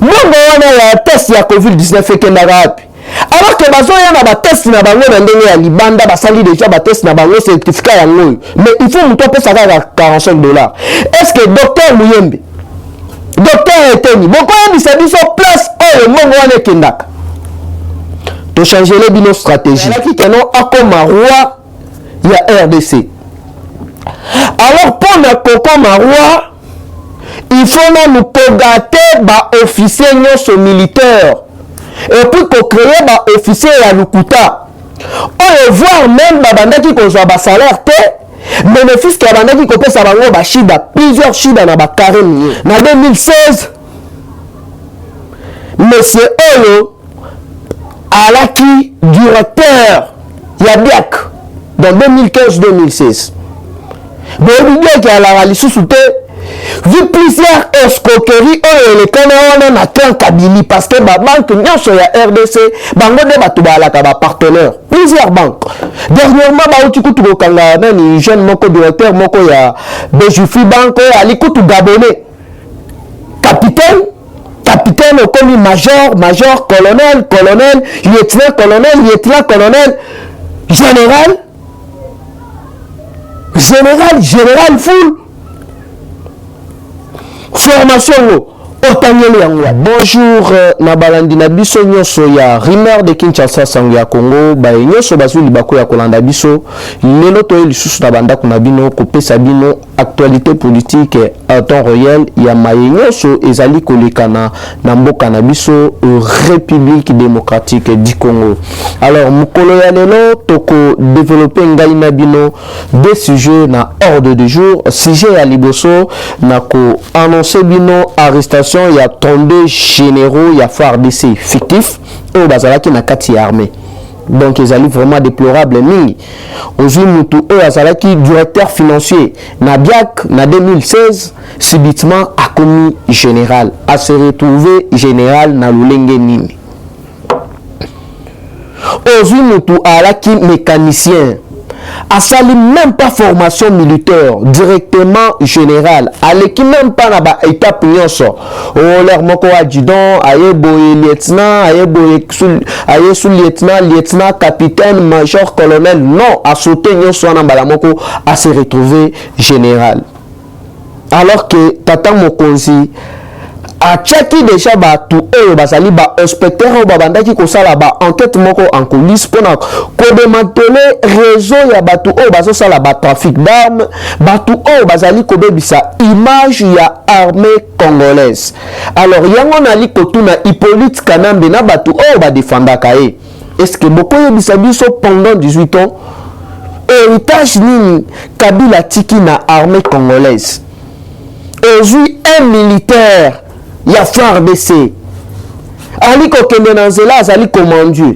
Mungo wana ya test ya COVID-19 ekenda rapi. Alors que bazoya na ba test na bango na ndenge ya libanda basali déjà ba test na bango certificat ya ngoyo. Mais il faut muto pesa ka $45. Est-ce que docteur Muyembe, docteur Eteni, boko yebisa biso place oyo mungo wana ekendaka? To changer les bino stratégie. Qui kenon akoma roi ya RDC. Alors pour na kokoma roi, il faut nous pogater ba officier nyonso militaire et puis ko créer ba officier ya lukuta. On voir même ba bandaki ko zo ba salaire te bénéfice ka bandaki ko pesa bango ba shida plusieurs shida na ba carré na 2016 monsieur Oyo alaki directeur ya BIAC dans 2015-2016. Bon, il y a la lisusu te vu plusieurs escroqueries et les canards na clan Kabili parce que ba banque nyonso ya RDC bango de batu ba la ba partenaire plusieurs banques. Dernièrement ba utikutu ko kanga nani jeune moko directeur moko ya Bejufi banque ali kutu gabonais capitaine okomi major colonel lieutenant colonel général full formation bonjour nabalandi na biso nyoso ya rumeur de Kinshasa sango ya Congo ba nyoso bazuli bako ya kolanda biso lelo to lisusu na banda kuna bino kopesa bino actualité politique en temps réel ya maye nyoso ezali kolekana na mboka na biso République démocratique du Congo. Alors mukolo ya lelo toko développer ngai na bino des sujets na ordre du jour. Sujet ya liboso na ko annoncer bino arrestation il y a 32 généraux, il y a FARDC fictif au bazalaki na kati armée. Donc ils allaient vraiment déplorables mingi. Ozu mutu o azalaki directeur financier na BIAC na 2016 subitement a commis général a se retrouver général na lulenge nini. Ozu mutu alaki mécanicien a sali même pas formation militaire directement général aleki même pas na ba étape nyonso o leur moko adjudant aye boye lieutenant aye sous lieutenant capitaine major colonel non a sauté nyonso na bala moko a se retrouver général alors que tata mokonzi a tchaki déjà batu oyo bazali ba inspecteur o babandaki ko sala ba enquête moko en coulisses pona ko démanteler réseau ya batu oyo bazo sala ba trafic d'armes batu oyo bazali ko bebisa image ya armée congolaise. Alors yango nali ko tuna Hippolyte Kanambe na batu oyo ba défendaka e est-ce que boko yebisa biso pendant 18 ans héritage nini Kabila tiki na armée congolaise aujourd'hui un militaire ya FARDC ali ko kende na nzela azali commandeur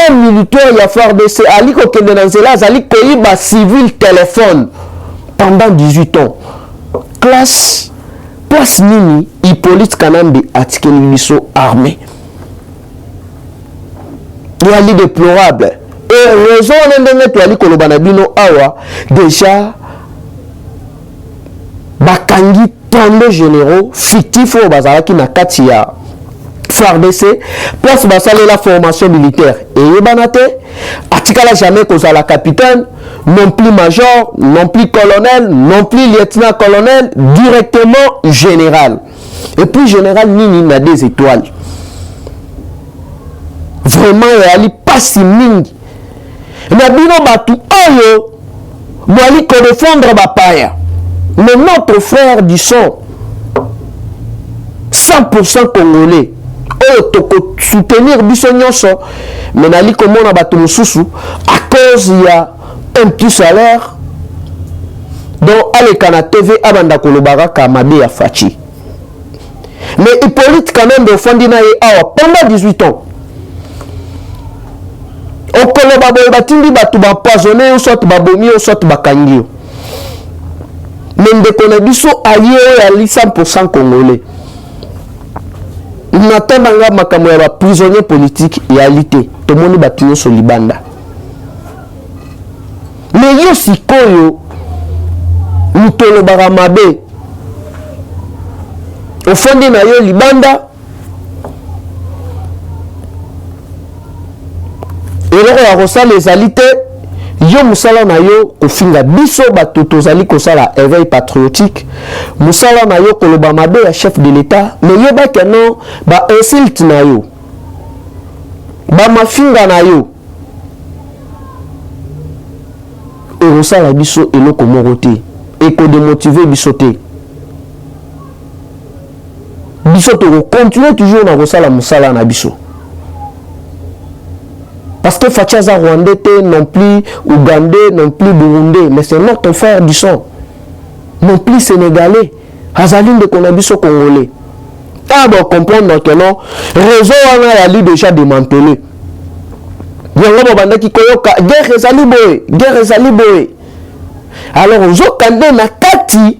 un militaire ya FARDC ali ko kende na nzela azali koyiba civil téléphone pendant 18 ans classe place nini Hippolyte Kanambe atikeli biso armée yali déplorable et raison ndenge to ali koloba na bino awa déjà bakangi 32 généraux fictifs au bazalaki na kati ya FARDC place basale la formation militaire et yebanate atikala jamais kozala capitaine non plus major non plus colonel non plus lieutenant colonel directement général et puis général nini na des étoiles vraiment yali pasi mingi na bino batu oyo mwali ko défendre bapaya. Mais notre frère du son 100% congolais toko soutenir biso nyonso mais nali komona bato mosusu à cause ya un petit salaire donc aleka na TV abanda kolobaka kamabe ya fachi mais Hippolyte quand même ofandi na ye awa pendant 18 ans okoloba boye batindi bato bapoisonné ou soit babomi ou soit bakangi mais ndeko na biso aye ali 100% congolais natandanga makambo ya ba prisonnier politique yaalité tomoni bato nyonso libanda mais yo sikoyo mutolobaka mabe ofandi na yo libanda eloko ya kosala ezali te yo musala na yo kofinga biso bato tozali kosala éveil patriotique musala na yo koloba mabe ya chef de l'état mais yebaki non ba insulte na yo ba mafinga na yo ekosala biso eloko moko te ekodemotive biso te biso tokokontinue toujours na kosala musala na biso parce que Fachaza Rwandais non plus Ougandais, non plus Burundais, mais c'est notre frère du sang. Non plus Sénégalais. Azaline de Konabiso Congolais. Ah bon, comprendre que non, réseau a déjà démantelé. Guerre ezali boye. Alors, Zokande na kati,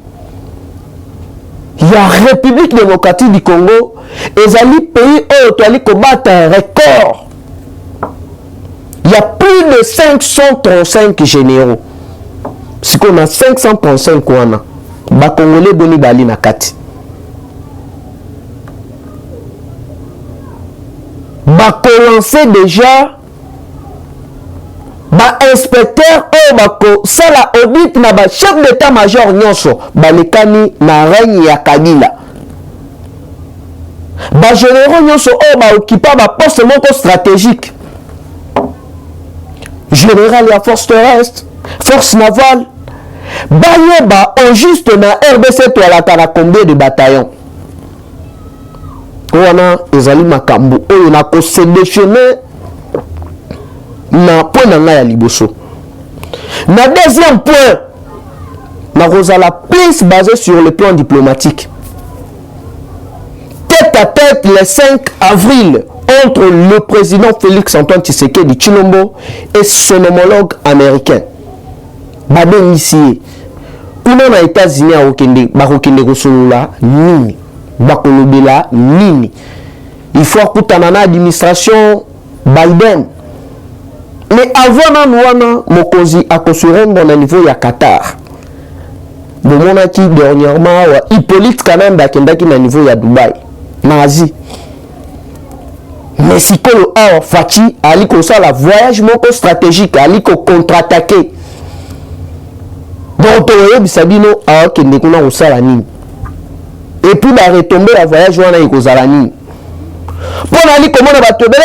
il y a République démocratique du Congo, ezali pays où tu allais combattre un record. Il y a plus de 535 généraux. Si on a 535 wana, ba Congolais boni bali na kati. Ba commencer déjà ba inspecteur o ba ko sala audit na ba chef d'état-major nyonso balekani na règne ya Kabila. Ba généraux nyonso o ba occupa ba poste moko stratégique. Général ya force terrestre, force navale, Bayeba en juste na RBC toalaka na combien de bataillons. Wana ezali makambo oyo na ko sélectionner na point na ya liboso. Na deuxième point, na kozala plus basé sur le plan diplomatique. Tête à tête le 5 avril entre le président Félix Antoine Tshisekedi Tshilombo et son homologue américain. Baden ici, kuna na États-Unis a okende, bakokende kosolola nini, bakolobela nini. Il faut akutana na administration Biden. Mais avant wana mokozi akosurendo na niveau ya Qatar. Bomona ki dernièrement wa Hippolyte Kananda kendaki na niveau ya Dubaï. Na Asie. Mais si kolo a Fachi aliko sala voyage moko stratégique aliko contre-attaquer. Donc toye bisabino a kende kuna kosala nini. Et puis ba retomber la voyage wana ikozala nini. Pour aller comment on va te dire,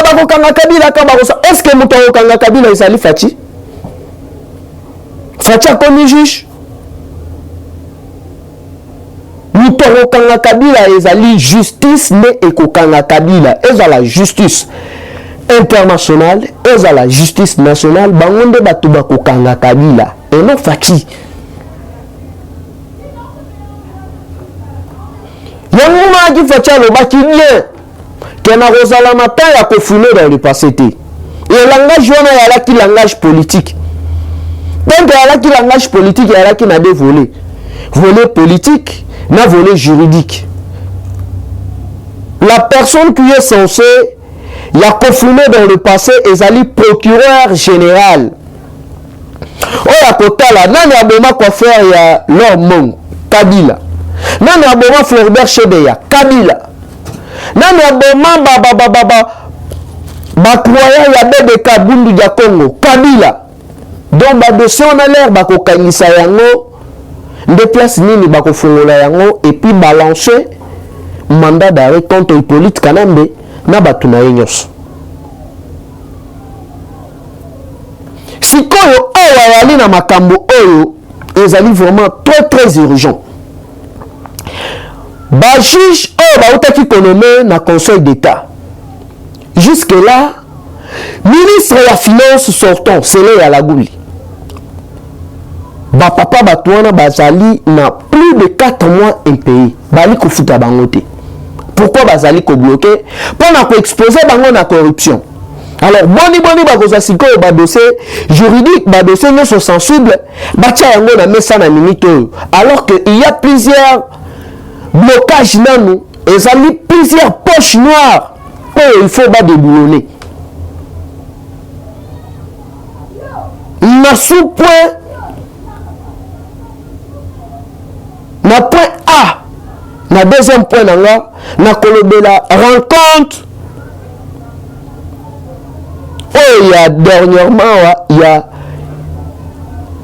est-ce que nous avons Kabila et Sali Fachi? Fachi a connu juge. Nous avons Kabila et Sali justice, mais et Kabila et la justice internationale et la justice nationale. Bangonde batuba kokanga Kabila et non Fachi. Yamuna qui Fachi a le baki bien. Qui n'a pas matin à confiner dans le passé. Et le langage, il y a un langage politique. Donc, il y a un langage politique, il y a un des volets. Volet politique, un volet juridique. La personne qui est censée, il y a confiné dans le passé, et il procureur général. Oh, la quota là, non, il y a un quoi faire, il y a l'homme, Kabila. Non, il y a un Floribert Chebeya, Kabila. Nani aboma bakroya ya bebe kabundu ya Congo Kabila. Donc ba dossier on a l'air bako kanisa yango de place nini bako fongola yango et puis balancer mandat d'arrêt contre Hippolyte Kanambe na batuna yenyos. Sikoyo awa yali na makambo oyo ezali vraiment très urgent. Ba juge bautaki konomé na conseil d'état. Jusque là, ministre de la finance sortant, c'est là à la gouli. Ba papa batouana bazali na plus de 4 mois impayé. Bali ko futa bangote. Pourquoi bazali ko bloqué? Pour na ko exposer bango na corruption. Alors boni bakoza siko ba dossier juridique, ba dossier non sensible, ba tia yango na mesa na minute. Alors que il y a plusieurs blocage nanou et ça mis plusieurs poches noires où il faut pas déboulonner. Na sous point na point A na deuxième point na kolobela rencontre oh il y a dernièrement il y a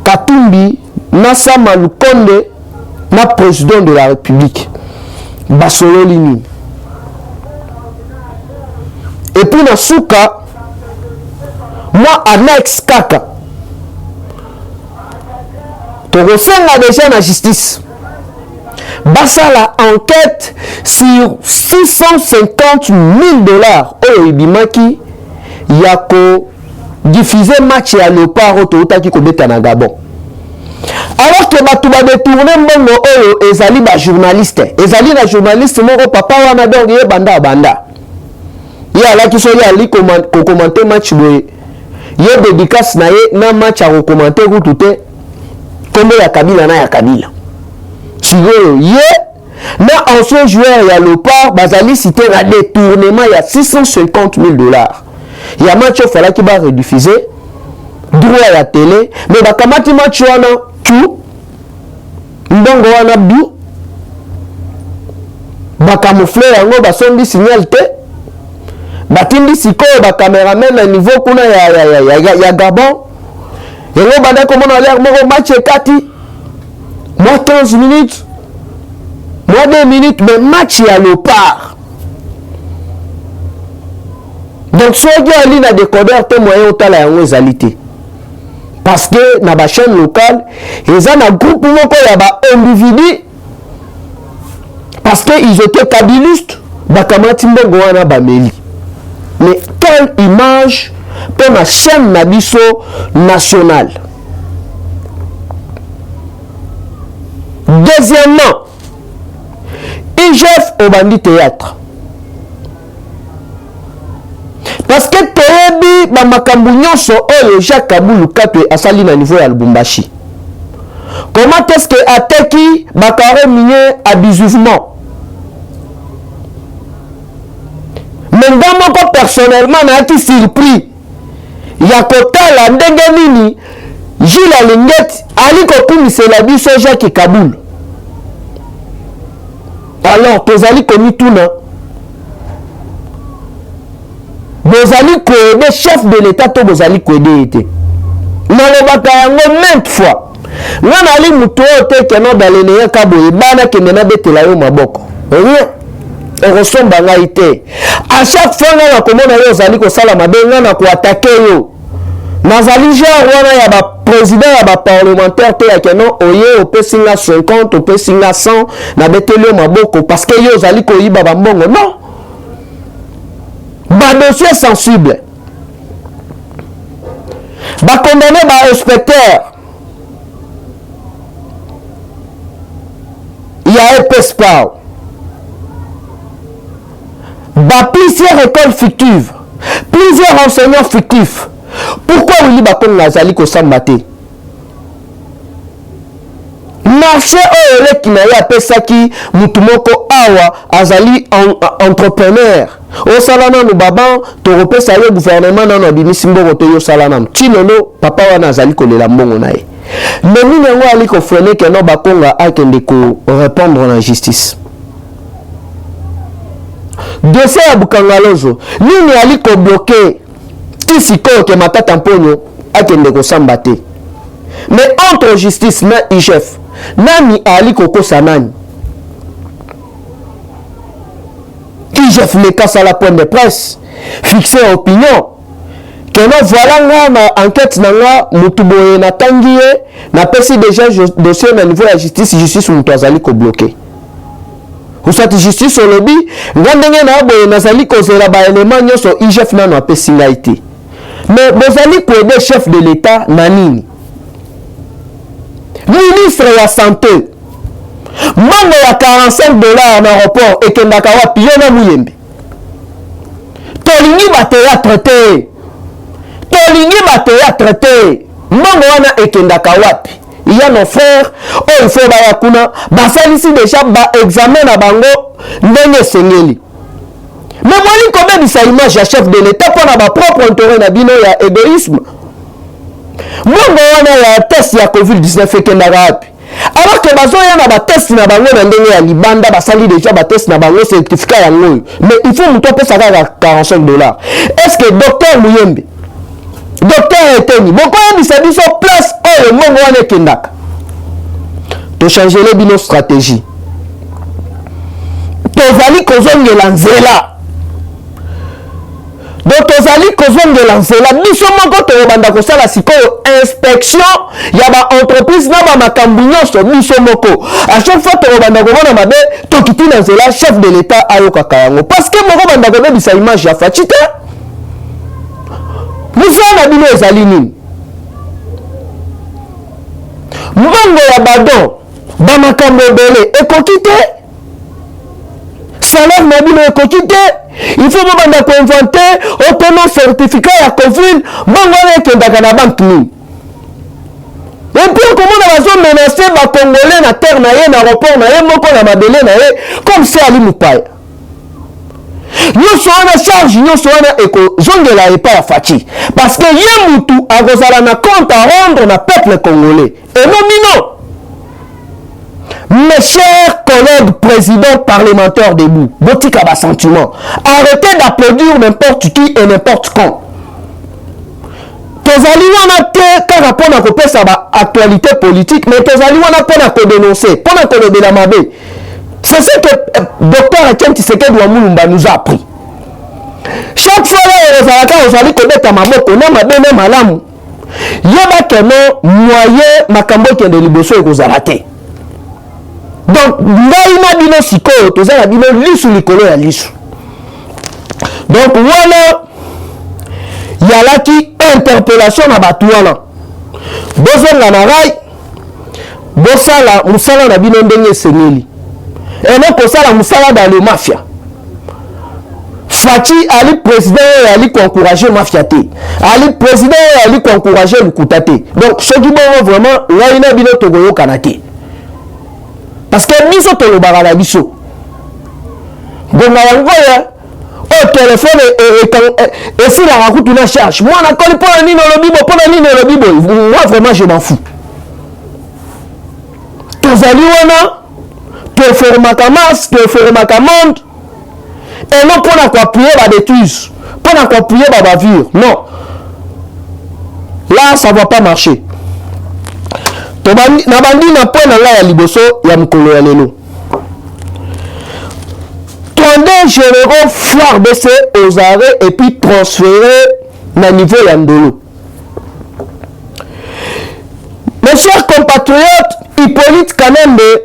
Katumbi Nasama Lukonde na président de la République Basolo Lini. Et puis na Souka moi annex kaka tokosenga déjà na justice basa la enquête sur 650 000 $. Ibimaki yako diffuser match ya Léopard otaki kobeta na Gabon. Alors que batu ba détourner mbongo oyo ezali ba journaliste. Ezali na journaliste moko papa wana donc ye banda. Ye ala ki so ye ali commenter match boye. Ye dédicace na ye na match a commenter ko tout kombe ya Kabila na ya Kabila. Sigoyo ye na ancien joueur ya Léopard bazali cité na détournement ya 650 000 $. Il y a match il fallait qu'il va rediffuser droit à la télé mais bakamati match wana tu ndongo wana bi bakamoufler yango basondi signal te batindi sikoyo bacameraman na niveau kuna ya Gabon yango banda komona l'air moko match ekati moi 15 minutes moi 2 minutes mais match ya Léopard. Donc soit il y a des décodeurs témoins au tala yango ezalité parce que na ba chaîne locale ils ont un groupe moko ya ba individu parce que ils étaient kabylistes bakamati mbongo wana bameli. Mais quelle image pour ma chaîne nabiso nationale. Deuxièmement, IGF au bandit théâtre. Parce que toyebi ba makambu nyonso oyo Jacques Kabulu katwe asali na niveau ya Lubumbashi. Comment est-ce que ateki bakare minier abusivement? Maintenant moi personnellement na été surpris. Ya kotala ndenge nini Jules Alingeti ali kokumisela biso Jacques Kabulu. Alors tozali komi tuna bozali koede chef de l'état to bozali koede ete nalobaka yango maintes fois nga nali mutu oyo te keno balene yaka boye bana kende na betela yo maboko rien okosomba ngai te à chaque fois nga nakomona yo ozali kosala mabe nga na koatake yo nazali genre wana ya baprésident ya baparlementaire te ya keno oye opesi nga 50 opesi nga 100 na beteli yo maboko parce que yo ozali koyiba bambongo non. Ba dossier sensible. Ba condamné ba inspecteur. Il y a un PESPAO. Ba plusieurs écoles fictives. Plusieurs enseignants fictifs. Pourquoi Willy Bakon Nazali ko sambate? Marché oyo qui na ya pesaki mutumoko awa azali entrepreneur. O salana no baba to repesa le gouvernement na no bimisi mbongo to yo salana. Chinono papa wana azali kolela mbongo na ye. Mais nini yango ali ko freiner que no bakonga akende ko répondre na justice. Dossier ya Bukangalozo nini ali ko bloquer kisiko ke matata mponyo akende ko sambate. Mais entre justice na IGF nani ali kokosa nani? IGF le casse à la point de presse fixer opinion que non voilà nga na enquête na nga mutuboye na tangiye na pesi déjà dossier na niveau de la justice mutu azali ko bloquer ou cette justice au lobby nga ndenge na boye nazali ko zela ba élément nyonso IGF na no apesi ngaité mais bozali ko aider chef de l'état na nini? Ministre de la santé mbongo ya 45 $ na aéroport ekendaka wapi yo na muyembe tolingi bathéâtre te mbongo wana ekendaka wapi? Il y a nos frères il faut baya kuna basalisi déjà ba examen na bango ndenge sengeli mais mwali kobebisa image ya chef de l'état pour na ba propre intérêt na bino ya égoïsme. Mbongo wana ya test ya COVID-19 ekendaka wapi? Alors que bazoya na ba test na bango na ndenge ya libanda basali déjà ba test na bango certificat yango mais il faut muto pesa ka 45 $. Est-ce que docteur Muyembe docteur eteni bokoyebisa biso place oyo mbongo wana ekendaka tochangele bino stratégie tozali kozongela nzela donc tozali kozongela nzela biso moko tokobanda kosala sikoyo inspection ya baentreprise na bamakambo nyonso biso moko à chaque fois tokobanda komona mabe tokiti na nzela chef de l'état ayokaka yango parce que moko banda kobebisa image ya faci te mosala na bino ezali nini mbongo ya badon bamakambo ebele ekoki te salaire na bino ekoki te il faut bobanda koinvente oteno certificat ya covid mbongo wana ekendaka na banke nini epuis okomona bazomenase bakongole na terre na ye na aéroport na ye moko na mabele na ye comme se ali mopaya nyonso wana charge nyonso wana ekozongela epai ya faci parce que ye mutu akozala na compte à rendre na peuple congolais enomino. Mes chers collègues présidents parlementaires debout, botika bas sentiment. Arrêtez d'applaudir n'importe qui et n'importe quand. Tozali wana te kaka pona kopesa ba actualité politique, mais tozali wana pona ko dénoncer, pona ko lobela mabe. C'est ce que docteur Etienne Tshisekedi wa Mulumba nous a appris. Chaque fois là ozalaka ozali kobeta maboko na mabe na malamu. Yeba keno moyen makambo kende liboso ekozala te. Donc, ngai na bino sikoyo tozala bino lisu likolo ya lisu. Donc, wana yalaki interpellation na batu wana. Bozonga na rai, bosala musala na bino ndenge esengeli. Ene kosala musala dans le mafia. Faci ali président ali encourager mafia te. Ali président ali encourager lukuta te. Donc, ce qui bon vraiment, ngai na bino togoyo kanate. Parce que biso tolobaka na biso bonga yango ya o téléphone esilaka kutu na charge mwana koli mpona nini olobi bo mpona nini olobi bo moi vraiment je m'en fous tozali wana toeformaka masse toeformaka monde et non mpona koappuye babétuse mpona koappuye babavure non là ça va pas marcher. Na bandi na point na ngai ya liboso ya mokolo ya lelo 32 généraux foire BC aux arrêts et puis transférés na niveau ya ndolo. Mes chers compatriotes, Hippolyte Kanembe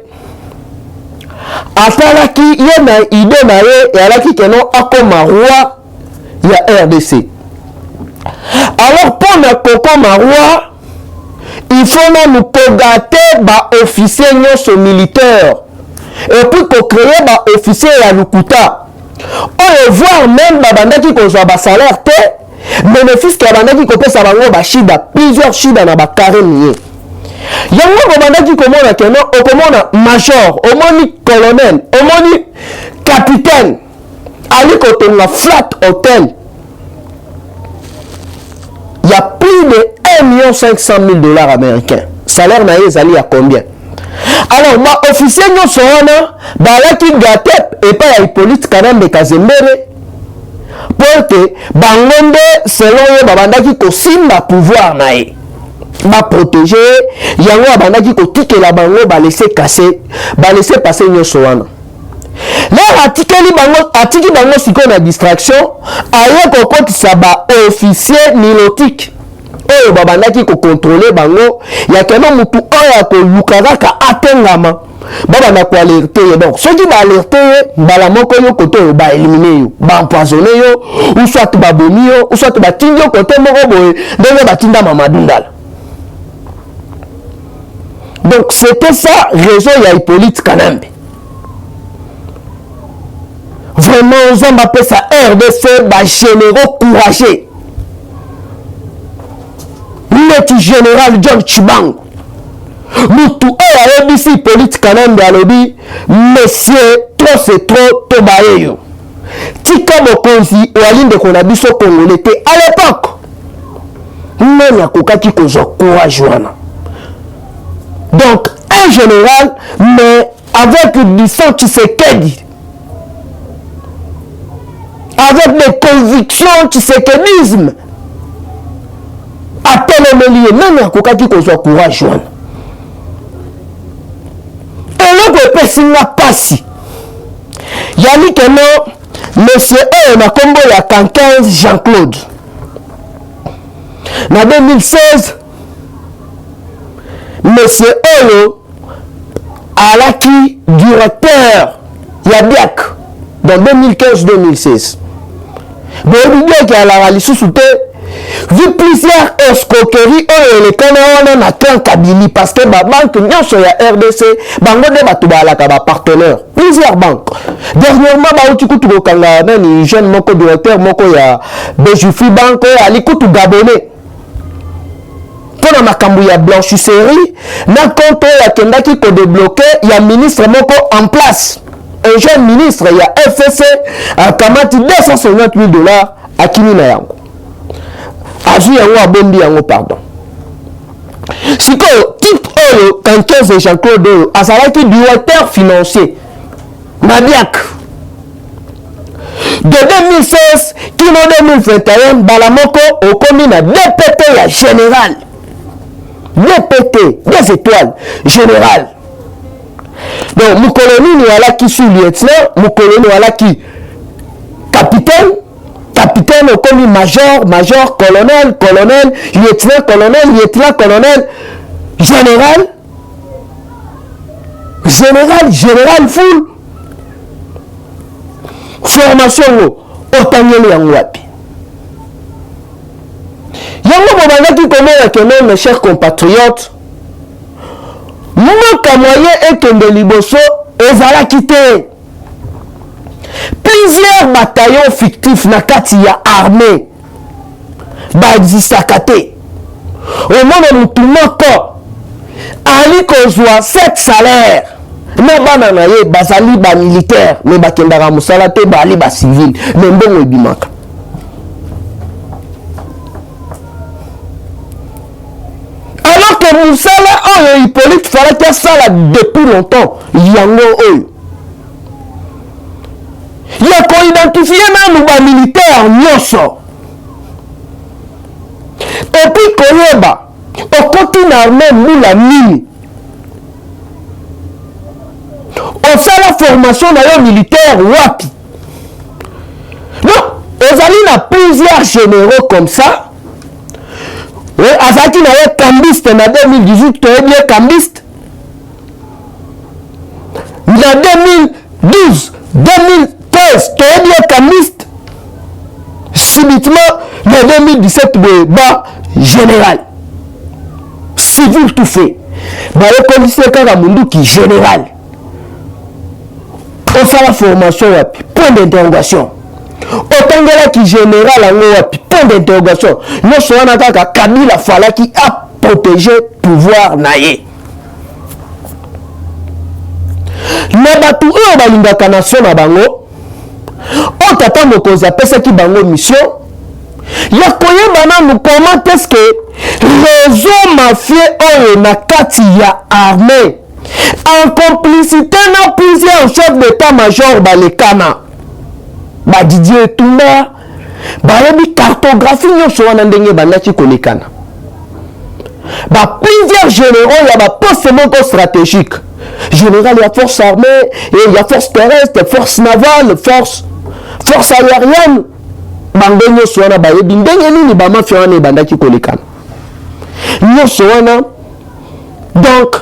asalaki ye na idée na ye eyalaki keno akoma roi ya RDC. Alors mpona kokoma roi il faut nous gâter ba officier nyonso militaire et puis créer ba officier ya lukuta oyo voir même babandaki kozwa ba salaire te bénéfice ka bandaki kopesa bango ba shida plusieurs shida na ba carré nié yango babandaki komona keno okomona major omoni colonel omoni capitaine ali kotonga flat hotel. Il y a plus de 1 500 000 $ américains. Salaire na ezali à combien? Alors, ma officier nous sommes dans qui gâté et pas à Hippolyte Kanembe Kazembere pour que bangonde selon babanda qui kosimba pouvoir nae ba protéger yango babanda qui kotike la bango ba laisser casser ba laisser passer nyoso wana. Là atiki bango siko na distraction aye kokotisa ba officier nilotique oyo babandaki ko contrôler bango ya keno mutu oyo ko lukaka atengama babanda ko alerter donc ceux qui ba alerter mbala moko yo koto ba éliminer yo ba empoisonner yo ou soit ba bomi yo ou soit ba tindi yo kote moko boye ndenge batinda Mamadou Ndala. Donc c'était ça raison ya Hippolyte Kanembe. Vraiment, on va m'appeler ça RDC, bah, généraux courageux. Le général John Chibang. Nous tout à ABC Hippolyte Kanembe a dit, monsieur, trop c'est trop, tobaye. Tika Mokonzi, ou aline de Konabiso Congolais, à l'époque. Même la Kokaki Kozo courageux. Donc, un général, mais avec du sang Tshisekedi. Avec des convictions tshisekidisme. tolomeli nani akokaki kozwa courage wana eloko epesinga pasi yani keno monsieur oyo na kombo ya Cankins Jean-Claude na 2016 monsieur oyo alaki directeur ya BIAC dans 2015-2016 boyebi BIAC alaka lisusu te vu plusieurs escroqueries oyo elekana wana na clan Kabili parce que babanke nyonso ya RDC bango nde bato balaka bapartenaire plusieurs banques dernièrement bauti kutu kokanga nani jeune moko directeur moko ya Bejufi banque oyo ali kutu gabonais mpona makambo ya blanchisserie na compte oyo akendaki kodébloqué ya ministre moko en place un jeune ministre ya FCC akamati $250,000 akimi na yango azwi yango abondi yango pardon sikoyo type oyo Cankins Jean-Claude oyo azalaki directeur financier na BIAC de 2016 kino 2021 bala moko okomi na DPT ya général DPT des étoiles général donc mukoloni ni alaki sous-lieutenant mukoloni alaki capitaine capitaine okomi major major colonel colonel lieutenant colonel lieutenant colonel général général général full formation otangeli yango wapi yango bobandaki komona keno mes chers compatriotes moka moyen ekende liboso ezalaki te plusieurs bataillons fictifs na kati ya armée baexistaka te omona mutu moko ali kozwa 7 salaire na bana na ye bazali bamilitaire me bakendaka mosala te bali bacivile me mbongo ebimaka alors que mosala oyo Hippolyte falaki asala depuis longtemps yango oyo ya koidentifie nanu bamilitaire nyonso epuis koyeba okoti na armée mbula nini osala formation na yo militaire wapi non ozali na plusieurs généraux comme ça azalaki na ye cambiste na 2018 toyebi ye cambiste na 2012 2013 toyebi ye cambiste subitement na 2017 boye ba général civil tout fait bayekolisi kaka munduki général osala formation wapi point d'interrogation otangelaki général yango wapi point d'interrogation nyonso wana kaka Kabila falaki aprotéger pouvoir na ye na bato oyo balingaka nation na bango oyo tata mokonzi apesaki bango mission ya koyeba nanu comment est-ce que réseau mafieux oyo na kati ya armée en complicité na plusieurs chefs d'état-major balekana ba Didier Etumba bayebi cartographie nyonso wana ndenge bandaki kolekana ba plusieurs généraux ya ba poste moko stratégique général ya force armée et ya force terrestre force navale force aérienne bango nyonso wana bayebi ndenge nini bamafia wana ebandaki kolekana nyonso wana donc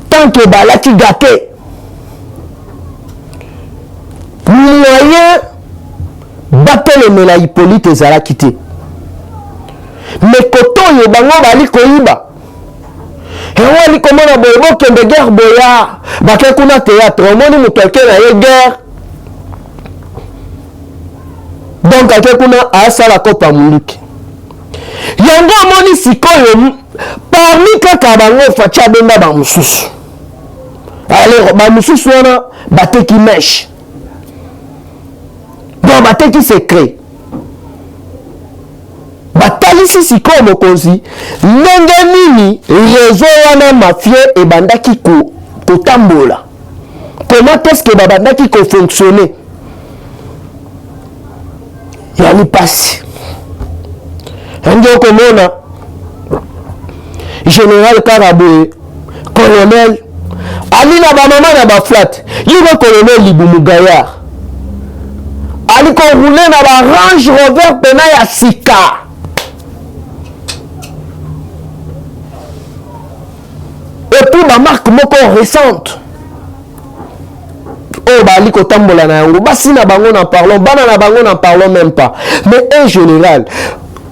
tant que balaki gâté moyen batelemela Hippolyte ezalaki te mais koto oyo bango bali koyiba ewali komona boye bokende guerre boya bake kuna théâtre omoni moto ake na ye guerre donc ake kuna asala kopa munduki yango omoni sikoyo parmi kaka bango faci abenda bamosusu alors bamosusu wana bateki mèche donc bateki secret batalisi sikoyo mokonzi ndenge nini réseau wana mafie ebandaki kotambola comment est-ce que babandaki kofonctionner yani pasi yango okomona général Karaboué, colonel, Ali na ba maman na ba flat, il colonel Liboumou Gaillard. Ali ko roulé na ba Range Rover pena ya sika. Et puis ma marque moko récente. Oh bah ali ko tambola na yango, basi na bango na parlons, bana na bango na parlons même pas. Mais un général,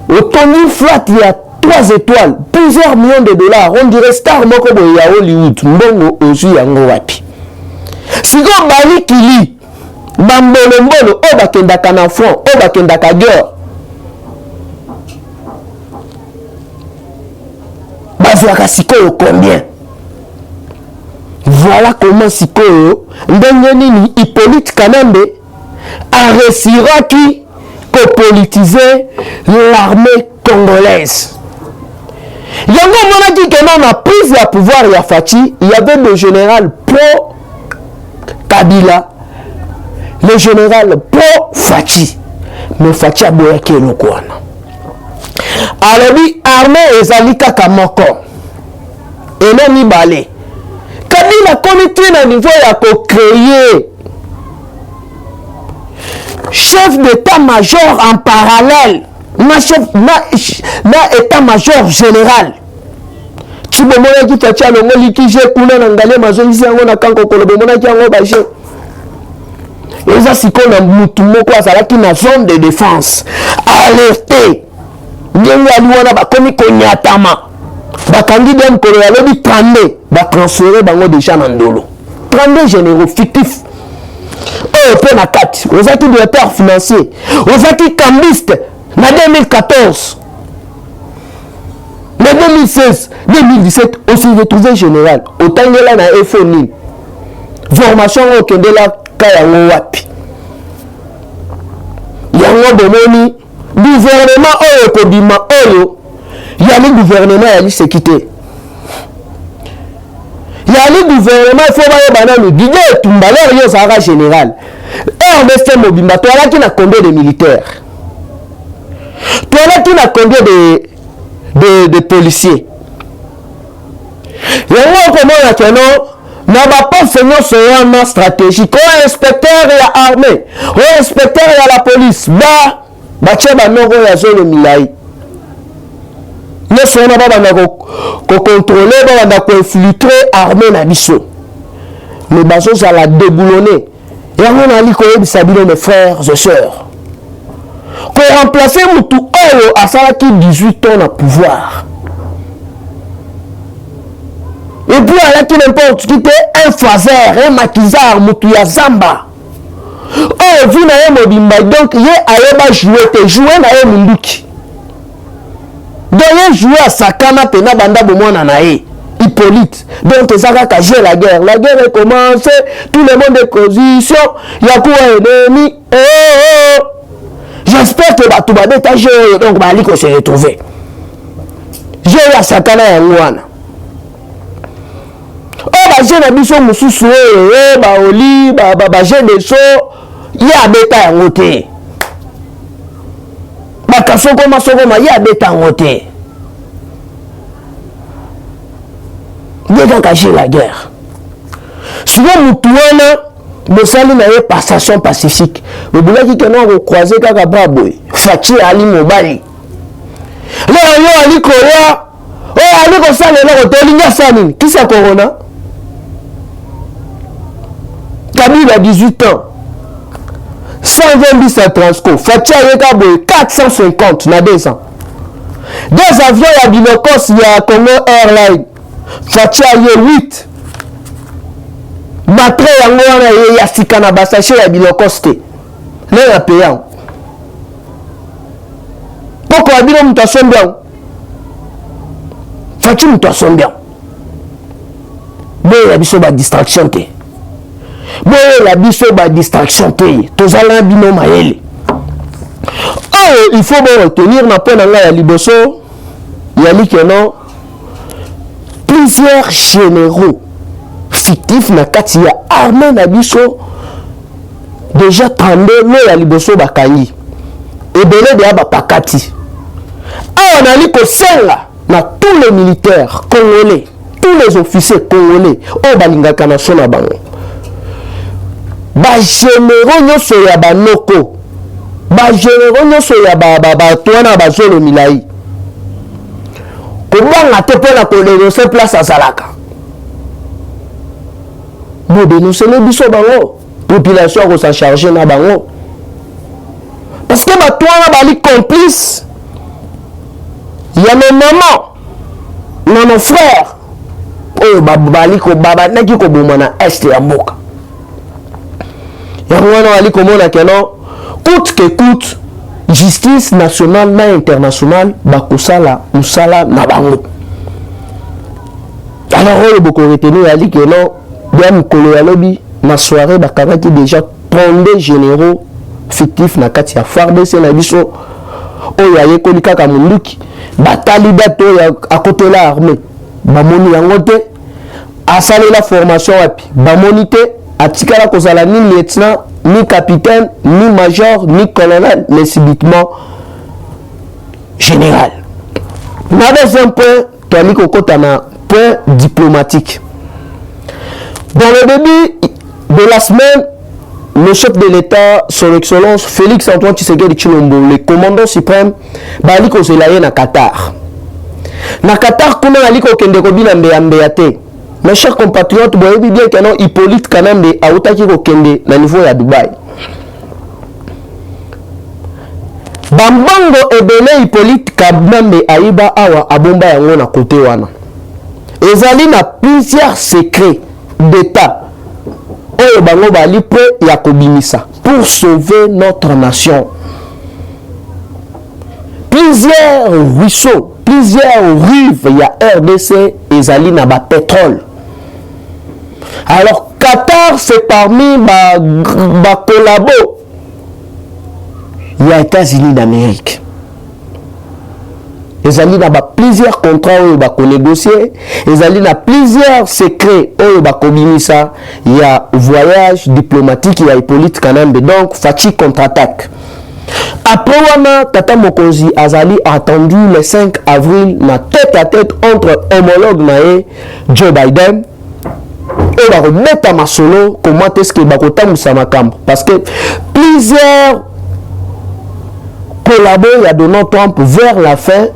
au Tony Flat il y a 3 étoiles, plusieurs millions de dollars, on dirait star moko boye ya Hollywood, mbongo ozu yango wapi. Siko bali kili bambolo o bakendaka na front, o bakendaka guerre. Bazwaka sikoyo combien? Voilà comment sikoyo ndenge nini Hippolyte Kanambe a réussi qui politiser l'armée congolaise. Yango mona dit que non, a prise la pouvoir ya Fachi, il y avait le général pro Kabila, le général pro Fachi, mais Fachi a boyake lokwana. Alors lui armée ezali kaka moko et non mibale. Kabila comité na niveau ya ko créer chef d'état-major en parallèle na état-major général. Tu me mona ki Fachi alongo likije kuna na ngale mazongisi yango na kanko kolobe mona ki yango baje. Eza siko na mutu moko azalaki na zone de défense alerté nyengo aliwana bakomi konyatama bakangi dem kolo ya lobi 32 ba transférer bango déjà na ndolo 32 généraux fictifs. Oh pe na 4 ozaki directeur financier ozaki cambiste na 2014 na 2016 2017 aussi retrouvé général otangela na FONI formation au kendela kayango wapi yango bomoni gouvernement oyo kobima oyo yali gouvernement yali sécurité yali gouvernement il faut baye bananu Didier Tumbaler yo sara général Ernest Mobimba to alaki na combien de militaires to alaki na combien de policiers yango komona keno na ba poste nyonso wana stratégique o inspecteur ya armée o inspecteur ya la police ba tie banoko ya zone milai nyonso wana babanda kocontrôler babanda koinfiltrer armée na biso mais bazozala déboulonner yango nali koyebisa bino mes frères et sœurs koremplacer mutu oyo asalaki 18 ans na pouvoir. Et puis alaki n'importe qui te un fazer, un maquisard, mutu ya zamba. Oh, vu na ye Mobimba, donc ye ayeba jouer te jouer na ye munduki. Donc ye jouer à sakana pena banda bomona na ye. Hippolyte. Donc ça ka jouer la guerre. La guerre est commencée, tout le monde est position, ya quoi ennemi. Oh. J'espère que ba tuba beta jeu donc ba liko se retrouver. Jeu ya sakana ya ngwana. Oh ba jeu na biso mususu ba oli ba jeu de so ya beta ya ngote. Ba kasoko masoko ya beta ngote. Dès qu'à jouer la guerre. Souvent mutuana Mosali na ye passation pacifique. Le boulot qui est non croisé kaka baboy. Fachi ali mobali. Là yo ali koya. Oh ali ko sala na ko tolinga sani. Qui c'est corona? Kabila a 18 ans. 120 bis à Transco. Fachi ali kaboy 450 na 2 ans. Des avions ya Binocos ya Congo Airlines. Fachi ali 8. Matre yango wana ye ya sika na basache ya bilokoste le ya payant poko abino mutu asombian Fachi mutu asombian boye la biso ba distraction te boye la biso ba distraction te tozala bino mayele oh il faut bon retenir na pena nga ya liboso ya likeno plusieurs généraux fictif na kati ya armée na biso déjà 32 lo ya liboso bakangi ebele de ba pakati awa nali kosenga na tous les militaires congolais, tous les officiers congolais, au balingaka na sona bango. Ba généraux nyonso ya banoko, ba généraux nyonso ya batwana bazolo milai. Kobanga te pona ko dénoncer place azalaka. Mo dénoncer le biso bango, population ko s'en charger na bango. Parce que batwana bali complice. Il y a mes mamans, nos frères, oh bali ko baba naki ko bomana est ya mboka. Ya mwana wali ko mona keno coûte que coûte justice nationale na internationale bakosala musala na bango. Alors on beaucoup retenu ali que non bien mukolo ya lobi na soirée bakabaki déjà 32 généraux fictifs na kati ya FARDC na biso oyo ayekoli kaka munduki batali dato ya côté la armée bamoni yango te asali la formation wapi bamoni te atikala kozala ni lieutenant ni capitaine ni major ni colonel mais subitement général. Na deuxième point tali kokota na point diplomatique. Dans le début de la semaine, le chef de l'État, son excellence Félix Antoine Tshisekedi Tshilombo, le commandant suprême, bali ko zelaye na Qatar. Na Qatar kuna ali ko kende ko bina mbeya te. Mes chers compatriotes, boyebi bien que non Hippolyte Kanambe autaki ko kende na niveau ya Dubaï. Bambango ebele Hippolyte Kanambe aiba awa abomba yango na côté wana. Ezali na plusieurs secrets d'État. Oyo bango bali pe ya kobimisa pour sauver notre nation. Plusieurs ruisseaux, plusieurs rives ya RDC ezali na ba pétrole. Alors Qatar c'est parmi ba collabo ya États-Unis d'Amérique. Ezali na ba plusieurs contrats oyo ba ko négocier, ezali na plusieurs secrets oyo ba ko bimisa ya voyage diplomatique ya Hippolyte Kanambe. Donc Fachi contre-attaque. Après wana tata mokonzi azali attendu le 5 avril na tête à tête entre homologue nae Joe Biden et ba remettre ma solo comment est-ce que ba kotambusa makambo parce que plusieurs collabos ya Donald Trump vers la fin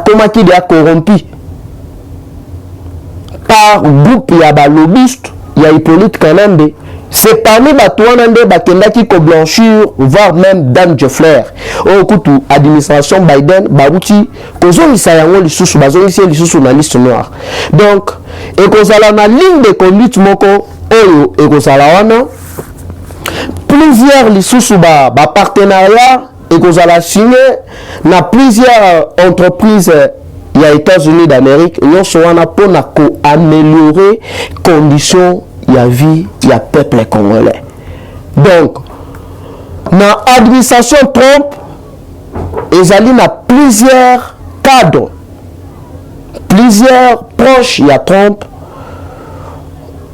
comment qui est corrompu par groupe ya ba lobbyiste ya Hippolyte Kanambe. C'est parmi batouana nde bakenda qui ko blanchir voire même Dan Jeffler au kutu administration Biden baruti kozongisa yango lisusu bazongisa lisusu na liste noire. Donc ekozala na ligne de conduite moko oyo ekozala wana plusieurs lisusu ba partenariat ekozala signé na plusieurs entreprises ya États-Unis d'Amérique nyonso wana pona ko améliorer conditions ya vie ya peuple congolais. Donc na administration Trump ezali na plusieurs cadres, plusieurs proches ya Trump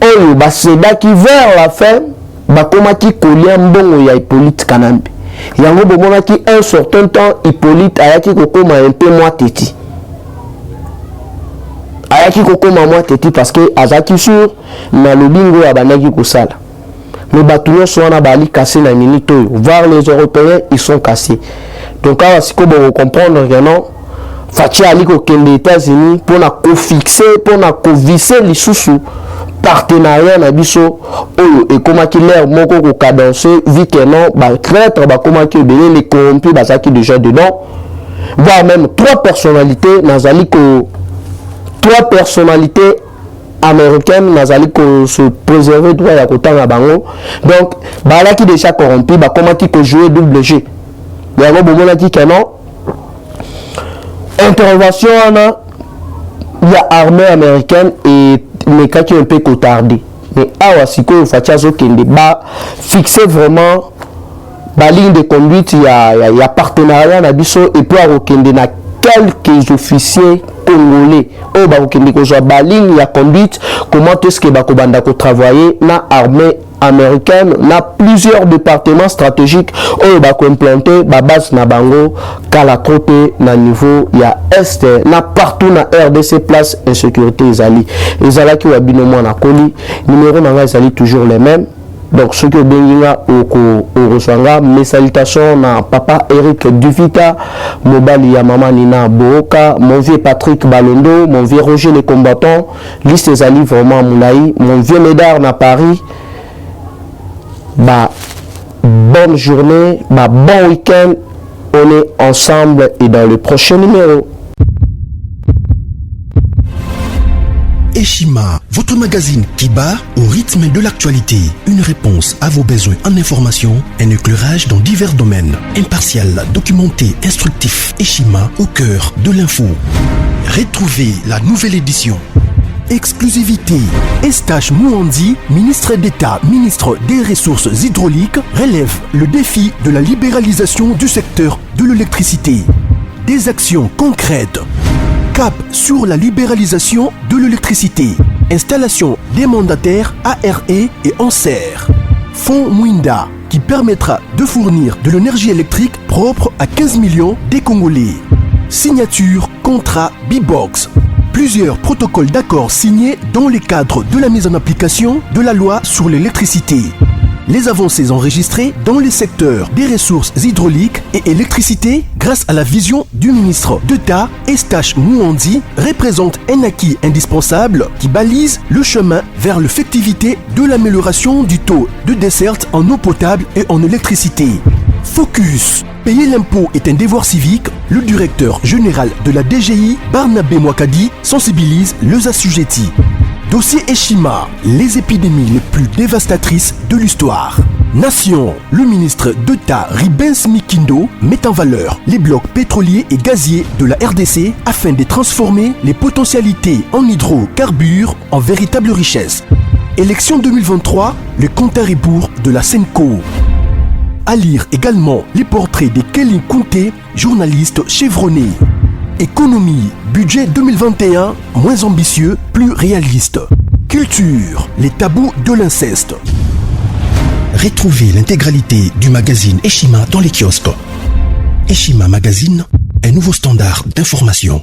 oyo basedaki vers la fin bakomaki kolia mbongo ya Hippolyte Kanambe. Yango bomonaki un certain temps Hippolyte ayaki kokoma un peu moins teti. Ayaki kokoma moins teti parce que azaki sur na lobingo ya banaki kosala. Mais batuyo soana bali cassé na minute oyo. Voir les Européens ils sont cassés. Donc awa siko bon comprendre que non Fachi ali ko kende États-Unis pour na ko fixer pour na ko visser lisusu partenariat na biso oyo ekomaki l'air moko ko cadencer vu que non ba traître ba komaki obele les corrompus bazaki déjà dedans voire même trois personnalités américaines nazali ko se préserver droit ya kotanga bango donc balaki déjà corrompu ba komaki ko jouer double jeu yango bomonaki que non intervention na ya armée américaine et mais quand un peu tardé mais awa siko Fachi azokende ba fixer vraiment ba ligne de conduite ya partenariat na biso et puis akokende na quelques officiers congolais oyo bakokende kozwa baligne ya conduite comment est-ce que bakobanda kotravailler na armée américaine na plusieurs départements stratégiques oyo bakoimplante babase na bango kala kote na niveau ya est na partout na RDC place insécurité ezalaki wa bino mwana koli numéro na nga ezali toujours les mêmes. Donc ce que benginga au resanga mes salutations na papa Eric Duvita, mobali ya mama Nina Boka, mon vieux Patrick Balondo, mon vieux Roger les combattants, liste ezali vraiment moulaï, mon vieux Médard na Paris. Bonne journée, bon week-end, on est ensemble et dans le prochain numéro. Eshima, votre magazine qui bat au rythme de l'actualité. Une réponse à vos besoins en information, un éclairage dans divers domaines. Impartial, documenté, instructif. Eshima au cœur de l'info. Retrouvez la nouvelle édition. Exclusivité. Estache Mouandi, ministre d'État, ministre des Ressources hydrauliques, relève le défi de la libéralisation du secteur de l'électricité. Des actions concrètes. Cap sur la libéralisation de l'électricité. Installation des mandataires ARE et ANSER. Fonds Mwinda qui permettra de fournir de l'énergie électrique propre à 15 millions des Congolais. Signature contrat B-Box. Plusieurs protocoles d'accord signés dans le cadre de la mise en application de la loi sur l'électricité. Les avancées enregistrées dans les secteurs des ressources hydrauliques et électricité grâce à la vision du ministre d'État Estache Mouandi représentent un acquis indispensable qui balise le chemin vers l'effectivité de l'amélioration du taux de desserte en eau potable et en électricité. Focus. Payer l'impôt est un devoir civique. Le directeur général de la DGI, Barnabé Mwakadi, sensibilise les assujettis. Dossier Eshima, les épidémies les plus dévastatrices de l'histoire. Nation, le ministre d'État Ribens Mikindo met en valeur les blocs pétroliers et gaziers de la RDC afin de transformer les potentialités en hydrocarbures en véritable richesse. Élection 2023, le compte à rebours de la Senco. À lire également les portraits de Kelly Kounté, journaliste chevronné. Économie, budget 2021, moins ambitieux, plus réaliste. Culture, les tabous de l'inceste. Retrouvez l'intégralité du magazine Eshima dans les kiosques. Eshima Magazine, un nouveau standard d'information.